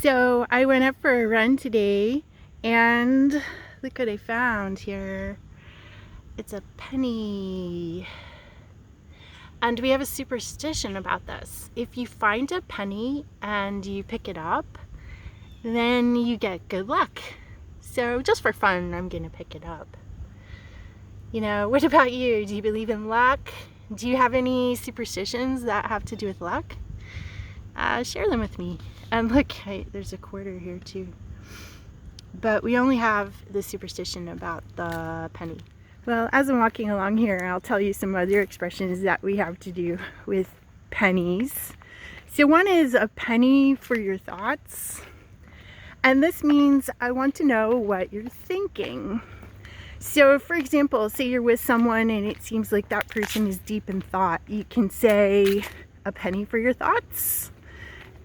So I went up for a run today and look what I found here. It's a penny. And we have a superstition about this. If you find a penny and you pick it up, then you get good luck. So just for fun, I'm gonna pick it up. You know, what about you? Do you believe in luck? Do you have any superstitions that have to do with luck? Share them with me. And look, there's a quarter here too. But we only have the superstition about the penny. Well, as I'm walking along here, I'll tell you some other expressions that we have to do with pennies. So one is a penny for your thoughts. And this means I want to know what you're thinking. So for example, say you're with someone and it seems like that person is deep in thought. You can say a penny for your thoughts.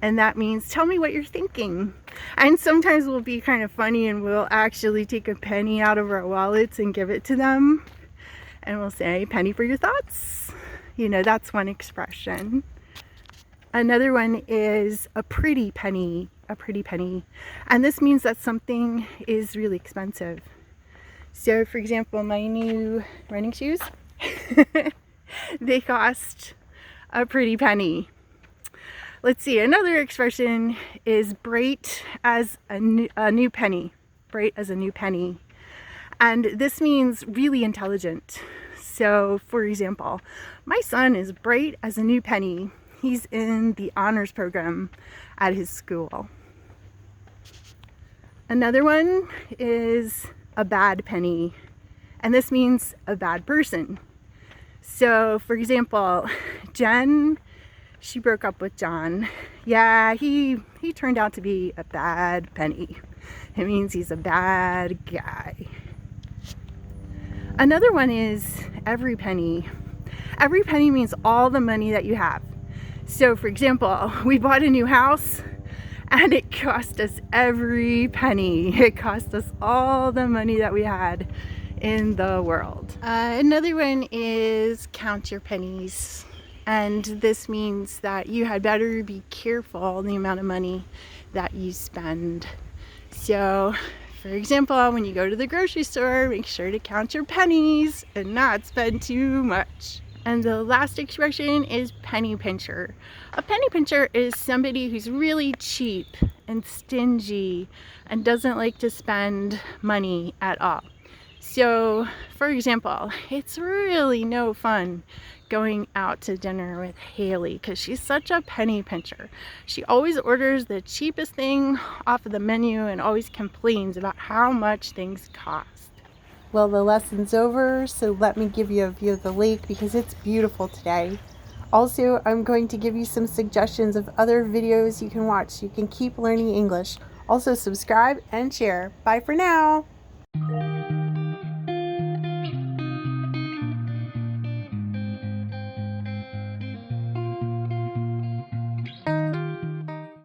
And that means tell me what you're thinking. And sometimes we'll be kind of funny and we'll actually take a penny out of our wallets and give it to them. And we'll say penny for your thoughts. You know, that's one expression. Another one is a pretty penny, a pretty penny. And this means that something is really expensive. So for example, my new running shoes, they cost a pretty penny. Let's see, another expression is bright as a new penny. Bright as a new penny. And this means really intelligent. So for example, my son is bright as a new penny. He's in the honors program at his school. Another one is a bad penny, and this means a bad person. So for example, Jen, she broke up with John. Yeah, he turned out to be a bad penny. It means he's a bad guy. Another one is every penny. Every penny means all the money that you have. So for example, we bought a new house and it cost us every penny. It cost us all the money that we had in the world. Another one is count your pennies. And this means that you had better be careful the amount of money that you spend. So for example, when you go to the grocery store, make sure to count your pennies and not spend too much. And the last expression is penny pincher. A penny pincher is somebody who's really cheap and stingy and doesn't like to spend money at all. So, for example, it's really no fun going out to dinner with Haley because she's such a penny pincher. She always orders the cheapest thing off of the menu and always complains about how much things cost. Well, the lesson's over, so let me give you a view of the lake because it's beautiful today. Also, I'm going to give you some suggestions of other videos you can watch so you can keep learning English. Also, subscribe and share. Bye for now!